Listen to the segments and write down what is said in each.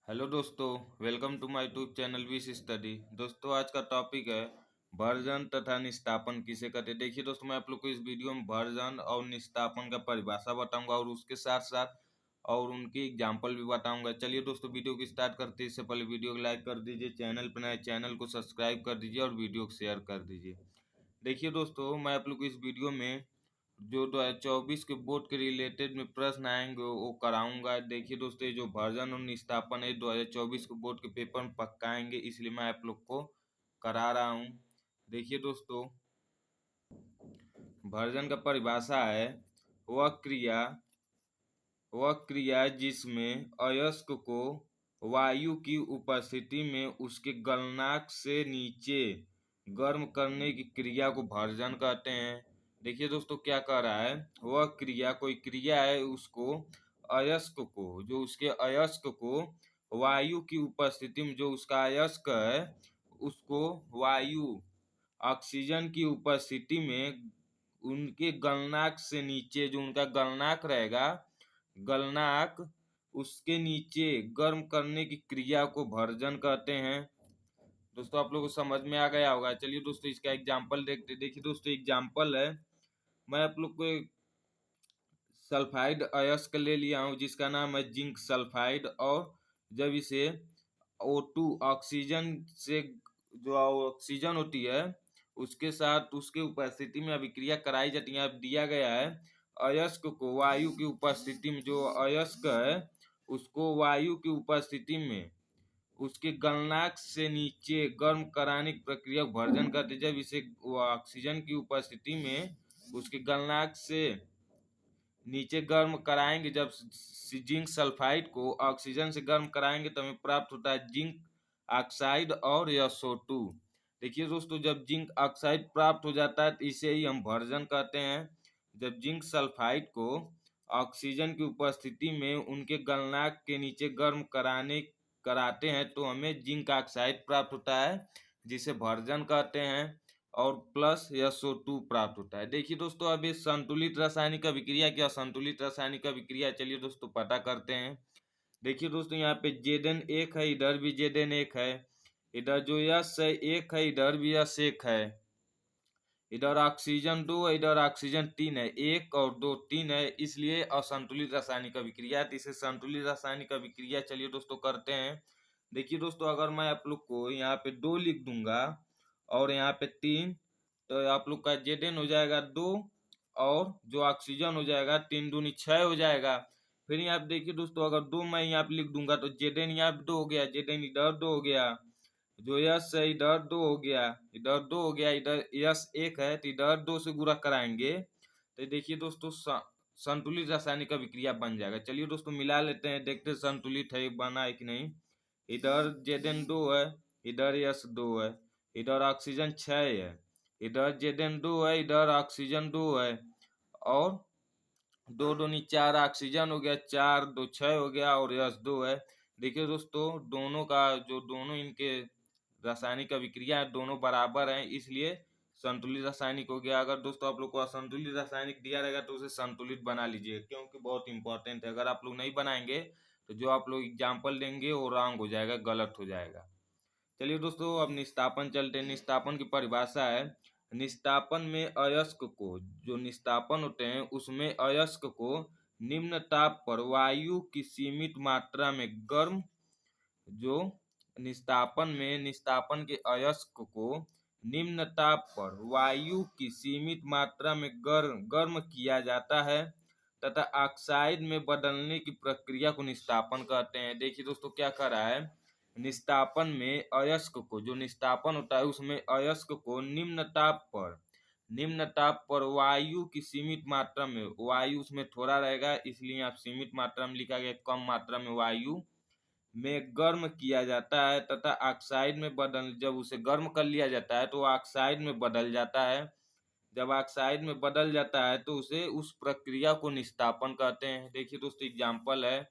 Hello दोस्तों, welcome to my YouTube channel wish study. दोस्तों, आज का टॉपिक है भर्जन तथा निस्तापन किसे कहते हैं। देखिए दोस्तों, मैं आप लोग को इस वीडियो में भर्जन और निस्तापन का परिभाषा बताऊंगा और उसके साथ साथ और उनकी एग्जाम्पल भी बताऊंगा। चलिए दोस्तों, वीडियो को स्टार्ट करते हैं। इससे पहले वीडियो को लाइक कर दीजिए, चैनल पर नए चैनल को सब्सक्राइब कर दीजिए और वीडियो को शेयर कर दीजिए। देखिए दोस्तों, मैं आप लोग को इस वीडियो में जो 2024 के बोर्ड के रिलेटेड में प्रश्न आएंगे वो कराऊंगा। देखिए दोस्तों, ये जो भर्जन और निस्तापन है 2024 के बोर्ड के पेपर में पक्का आएंगे, इसलिए मैं आप लोग को करा रहा हूँ। देखिए दोस्तों, भर्जन का परिभाषा है वह क्रिया जिसमें अयस्क को वायु की उपस्थिति में उसके गलनांक से नीचे गर्म करने की क्रिया को भर्जन कहते हैं। देखिए दोस्तों, क्या कह रहा है, वह क्रिया कोई क्रिया है, उसको अयस्क को जो उसके अयस्क को वायु की उपस्थिति में जो उसका अयस्क है उसको वायु ऑक्सीजन की उपस्थिति में उनके गलनांक से नीचे जो उनका गलनांक रहेगा, गलनांक उसके नीचे गर्म करने की क्रिया को भर्जन कहते हैं। दोस्तों, आप लोगों को समझ में आ गया होगा। चलिए दोस्तों, इसका एग्जाम्पल देखते। देखिए दोस्तों, एग्जाम्पल है, मैं आप लोग को एक सल्फाइड अयस्क ले लिया हूँ जिसका नाम है जिंक सल्फाइड। और जब इसे O2 ऑक्सीजन से जो ऑक्सीजन होती है उसके साथ उसके उपस्थिति में अभिक्रिया कराई जाती है। अब दिया गया है अयस्क को वायु की उपस्थिति में, जो अयस्क है उसको वायु की उपस्थिति में उसके गलनांक से नीचे गर्म कराने की प्रक्रिया को भर्जन कहते हैं। जब इसे ऑक्सीजन की उपस्थिति में उसके गलनांक से नीचे गर्म कराएंगे, जब जिंक सल्फाइड को ऑक्सीजन से गर्म कराएंगे तो हमें प्राप्त होता है जिंक ऑक्साइड और SO2। देखिए दोस्तों, जब जिंक ऑक्साइड प्राप्त हो जाता है तो इसे ही हम भर्जन कहते हैं। जब जिंक सल्फाइड को ऑक्सीजन की उपस्थिति में उनके गलनांक के नीचे गर्म कराते हैं तो हमें जिंक ऑक्साइड प्राप्त होता है, जिसे भर्जन कहते हैं, और प्लस SO2 प्राप्त होता है। देखिए दोस्तों, अब ये संतुलित रासायनिक अभिक्रिया क्या असंतुलित रासायनिक अभिक्रिया, चलिए दोस्तों पता करते हैं। देखिए दोस्तों, यहाँ पे Zn एक है, इधर भी Zn एक है, इधर जो यस है एक है, इधर भी यस एक है, इधर ऑक्सीजन दो है, इधर ऑक्सीजन तीन है, एक और दो तीन है, इसलिए असंतुलित रासायनिक अभिक्रिया है। तो इसे संतुलित रासायनिक अभिक्रिया चलिए दोस्तों करते हैं। देखिए दोस्तों, अगर मैं आप लोग को यहाँ पे 2 लिख दूंगा और यहाँ पे 3, तो आप लोग का Zn हो जाएगा 2 और जो ऑक्सीजन हो जाएगा 3 दूनी 6 हो जाएगा। फिर यहाँ पे देखिए दोस्तों, अगर 2 मैं यहाँ पे लिख दूंगा तो Zn यहाँ पे 2 हो गया, Zn इधर 2 हो गया, जो यस है इधर 2 हो गया, इधर 2 हो गया, इधर यस एक है तो इधर 2 से गुणा कराएंगे तो देखिए दोस्तों संतुलित रासायनिक अभिक्रिया बन जाएगा। चलिए दोस्तों मिला लेते हैं, देखते हैं संतुलित है बना है कि नहीं। इधर Zn 2 है, इधर यस 2 है, इधर ऑक्सीजन 6 है, इधर Zn 2 है, इधर ऑक्सीजन 2 है, और 2 दूनी 4 ऑक्सीजन हो गया, 4 2 6 हो गया, और यस 2 है। देखिए दोस्तों, दोनों का जो दोनों इनके रासायनिक अभिक्रिया है दोनों बराबर हैं, इसलिए संतुलित रासायनिक हो गया। अगर दोस्तों आप लोग को असंतुलित रासायनिक दिया रहेगा तो उसे संतुलित बना लीजिए, क्योंकि बहुत इंपॉर्टेंट है। अगर आप लोग नहीं बनाएंगे तो जो आप लोग एग्जाम्पल देंगे वो रॉन्ग हो जाएगा, गलत हो जाएगा। चलिए दोस्तों, अब निस्तापन चलते हैं। निस्तापन की परिभाषा है, निस्तापन में अयस्क को, जो निस्तापन होते हैं उसमें अयस्क को निम्न ताप पर वायु की सीमित मात्रा में गर्म, जो निस्तापन के अयस्क को निम्न ताप पर वायु की सीमित मात्रा में गर्म किया जाता है तथा ऑक्साइड में बदलने की प्रक्रिया को निस्तापन कहते हैं। देखिए दोस्तों, क्या कर रहा है, निस्तापन में अयस्क को, जो निस्तापन होता है उसमें अयस्क को निम्न ताप पर वायु की सीमित मात्रा में, वायु उसमें थोड़ा रहेगा इसलिए आप सीमित मात्रा में लिखा गया, कम मात्रा में वायु में गर्म किया जाता है तथा ऑक्साइड में जब उसे गर्म कर लिया जाता है तो ऑक्साइड में बदल जाता है। जब ऑक्साइड में बदल जाता है तो उसे उस प्रक्रिया को निस्तापन कहते हैं। देखिए दोस्तों, एग्जाम्पल है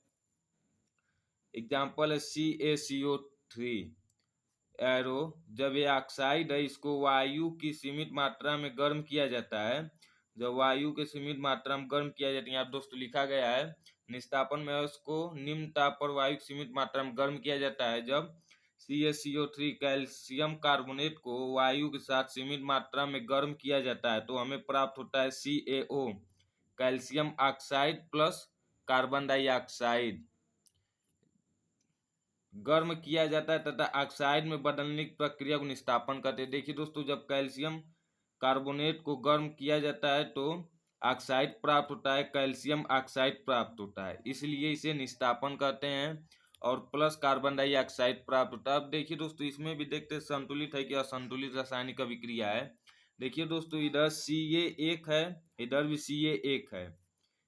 CaCO3 एरो। जब ये ऑक्साइड है इसको वायु की सीमित मात्रा में गर्म किया जाता है, जब वायु के सीमित मात्रा में गर्म किया जाता है, यहाँ दोस्तों लिखा गया है निस्तापन में अयस्क को निम्न ताप पर वायु की सीमित मात्रा में गर्म किया जाता है। जब CaCO3 कैल्शियम कार्बोनेट को वायु के साथ सीमित मात्रा में गर्म किया जाता है तो हमें प्राप्त होता है CaO calcium oxide plus carbon dioxide. गर्म किया जाता है तथा ऑक्साइड में बदलने की प्रक्रिया को निस्तापन कहते हैं। देखिए दोस्तों, जब कैल्शियम कार्बोनेट को गर्म किया जाता है तो ऑक्साइड प्राप्त होता है, कैल्शियम ऑक्साइड प्राप्त होता है, इसलिए इसे निस्तापन कहते हैं। और प्लस कार्बन डाइऑक्साइड प्राप्त होता है। अब देखिए दोस्तों, इसमें भी देखते हैं संतुलित है कि असंतुलित रासायनिक अभिक्रिया है। देखिए दोस्तों, इधर Ca1 है, इधर भी Ca1 है,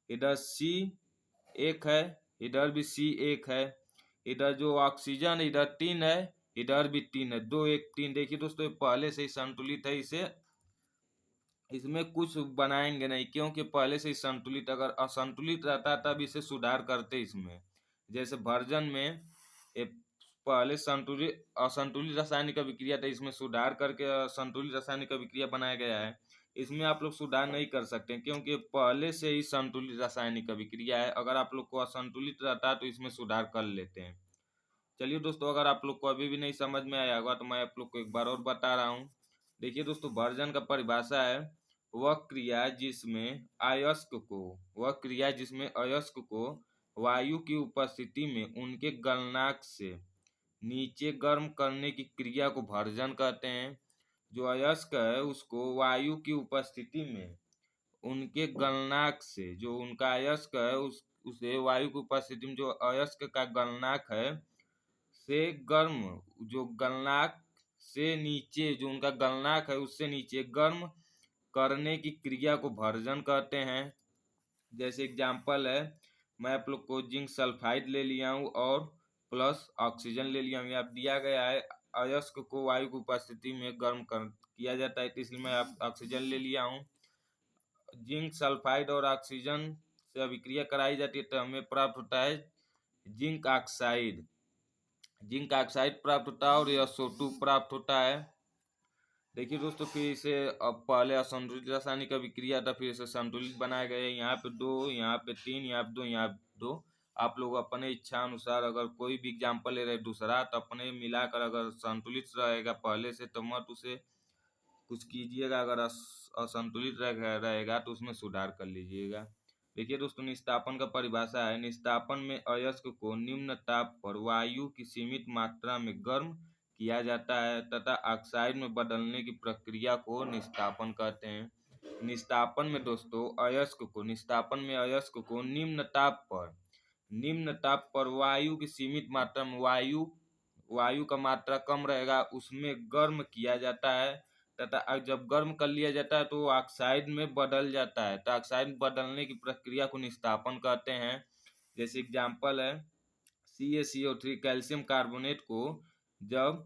इधर C1 है, इधर भी C1 है, इधर जो ऑक्सीजन इधर 3 है, इधर भी 3 है, 2 1 3। देखिए दोस्तों, पहले से ही संतुलित है, इसे इसमें कुछ बनाएंगे नहीं क्योंकि पहले से ही संतुलित। अगर असंतुलित रहता तब इसे सुधार करते इसमें। जैसे वर्जन में पहले संतुलित असंतुलित रासायनिक अभिक्रिया था, इसमें सुधार करके संतुलित रासायनिक अभिक्रिया बनाया गया है। इसमें आप लोग सुधार नहीं कर सकते क्योंकि पहले से ही संतुलित रासायनिक अभिक्रिया है। अगर आप लोग को असंतुलित रहता तो इसमें सुधार कर लेते हैं। चलिए दोस्तों, अगर आप लोग को अभी भी नहीं समझ में आया होगा तो मैं आप लोग को एक बार और बता रहा हूँ। देखिए दोस्तों, वर्जन का परिभाषा है वह क्रिया जिसमें अयस्क को वायु की उपस्थिति में उनके गलनांक से नीचे गर्म करने की क्रिया को भर्जन कहते हैं। जो अयस्क है उसको वायु की उपस्थिति में उनके गलनांक से, जो उनका अयस्क है उसे वायु की उपस्थिति में जो अयस्क का गलनांक है से गर्म, जो गलनांक से नीचे, जो उनका गलनांक है उससे नीचे गर्म करने की क्रिया को भर्जन कहते हैं। जैसे एग्जांपल है, मैं आप लोग को जिंक सल्फाइड ले लिया हूँ और प्लस ऑक्सीजन ले लिया हूँ। यहाँ दिया गया है अयस्क को वायु की उपस्थिति में गर्म किया जाता है, तो इसलिए मैं ऑक्सीजन ले लिया हूँ। जिंक सल्फाइड और ऑक्सीजन से अभिक्रिया कराई जाती है तो हमें प्राप्त होता है जिंक ऑक्साइड। जिंक ऑक्साइड प्राप्त होता है और SO2 प्राप्त होता है। देखिए दोस्तों, फिर इसे अब पहले असंतुलित रासायनिक अभिक्रिया था, फिर इसे संतुलित बनाया गया है। यहाँ पे 2, यहाँ पे 3, यहाँ पे 2, यहाँ पे 2। आप लोग अपने इच्छा अनुसार अगर कोई भी एग्जाम्पल ले रहे दूसरा तो अपने मिलाकर अगर संतुलित रहेगा पहले से तो मत उसे कुछ कीजिएगा, अगर असंतुलित रहेगा तो उसमें सुधार कर लीजिएगा। देखिए दोस्तों, निस्तापन का परिभाषा है, निस्तापन में अयस्क को निम्न ताप पर वायु की सीमित मात्रा में गर्म किया जाता है तथा ऑक्साइड में बदलने की प्रक्रिया को निस्तापन कहते हैं। निस्तापन में अयस्क को निम्न ताप पर वायु की सीमित मात्रा में, वायु का मात्रा कम रहेगा उसमें गर्म किया जाता है तथा जब गर्म कर लिया जाता है तो वो ऑक्साइड में बदल जाता है, तो ऑक्साइड में बदलने की प्रक्रिया को निस्तापन कहते हैं। जैसे एग्जांपल है, CaCO3 कैल्शियम कार्बोनेट को जब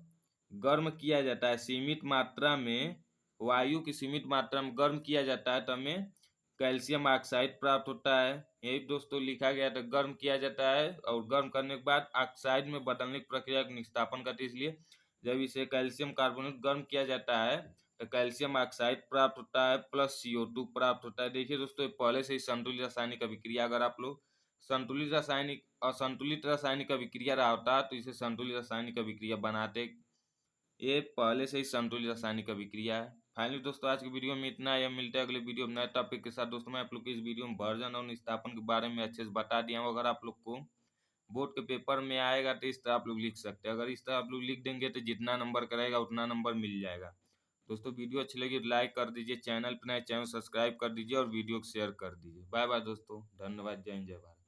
गर्म किया जाता है सीमित मात्रा में, वायु की सीमित मात्रा में गर्म किया जाता है तो हमें कैल्शियम ऑक्साइड प्राप्त होता है। यही दोस्तों लिखा गया था, गर्म किया जाता है और गर्म करने के बाद ऑक्साइड में बदलने की प्रक्रिया को निस्तापन करते हैं। इसलिए जब इसे कैल्शियम कार्बोनेट गर्म किया जाता है तो कैल्शियम ऑक्साइड प्राप्त होता है प्लस CO2 प्राप्त होता है। देखिए दोस्तों, पहले से ही संतुलित रासायनिक अभिक्रिया, अगर आप लोग असंतुलित रासायनिक अभिक्रिया रहा होता तो इसे संतुलित रासायनिक अभिक्रिया बनाते। ये पहले से ही संतुलित रासायनिक अभिक्रिया है। फाइनली दोस्तों, आज की वीडियो में इतना है। मिलते हैं अगले वीडियो में नए टॉपिक के साथ। दोस्तों, मैं आप लोग को इस वीडियो में वर्जन और निस्तापन के बारे में अच्छे से बता दिया हूँ। अगर आप लोग को बोर्ड के पेपर में आएगा तो इस तरह आप लोग लिख सकते हैं। अगर इस तरह आप लोग लिख देंगे तो जितना नंबर करेगा उतना नंबर मिल जाएगा। दोस्तों, वीडियो अच्छी लगी तो लाइक कर दीजिए, चैनल पर नए चैनल सब्सक्राइब कर दीजिए और वीडियो को शेयर कर दीजिए। बाय बाय दोस्तों, धन्यवाद, जय हिंद, जय भारत।